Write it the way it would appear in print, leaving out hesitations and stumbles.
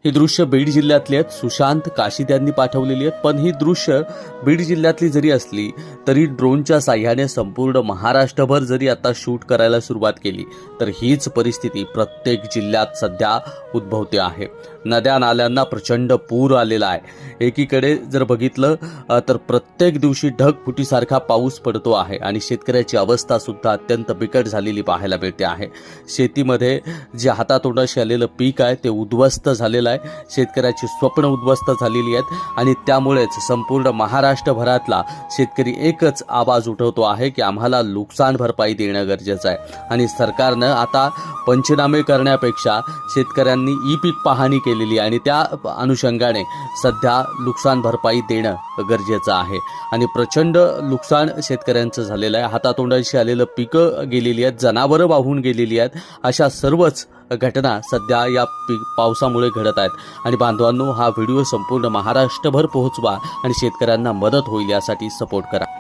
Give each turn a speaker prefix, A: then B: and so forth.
A: ही दृश्य बीड जिल्ह्यातली आहेत. सुशांत काशीद यांनी पाठवलेली आहेत. पण ही दृश्य बीड जिल्ह्यातली जरी असली तरी ड्रोनच्या साह्याने संपूर्ण महाराष्ट्रभर जरी आता शूट करायला सुरुवात केली तर हीच परिस्थिती प्रत्येक जिल्ह्यात सध्या उद्भवते आहे. नद्या नाल्यांना प्रचंड पूर आलेला आहे. एकीकडे जर बघितलं तर प्रत्येक दिवशी ढगफुटीसारखा पाऊस पडतो आहे आणि शेतकऱ्याची अवस्था सुद्धा अत्यंत बिकट झालेली पाहायला मिळते आहे. शेतीमध्ये जे हातातोंडाशी आलेलं पीक आहे ते उद्ध्वस्त झालेलं आहे. शेतकऱ्याची स्वप्न उद्ध्वस्त झालेली आहेत आणि त्यामुळेच संपूर्ण महाराष्ट्रभरातला शेतकरी एकच आवाज उठवतो आहे की आम्हाला नुकसान भरपाई देणं गरजेचं आहे. आणि सरकारनं आता पंचनामे करण्यापेक्षा शेतकऱ्यांनी ई पीक पाहणी केलेली आणि त्या अनुषंगाने सध्या नुकसान भरपाई देणं गरजेचं आहे. आणि प्रचंड नुकसान शेतकऱ्यांचं झालेलं आहे. हातातोंडाशी आलेलं पिकं गेलेली आहेत, जनावरं वाहून गेलेली आहेत. अशा सर्वच घटना सध्या या पावसामुळे घडत आहेत. आणि बांधवांनो, हा व्हिडिओ संपूर्ण महाराष्ट्रभर पोहोचवा आणि शेतकऱ्यांना मदत होईल यासाठी सपोर्ट करा.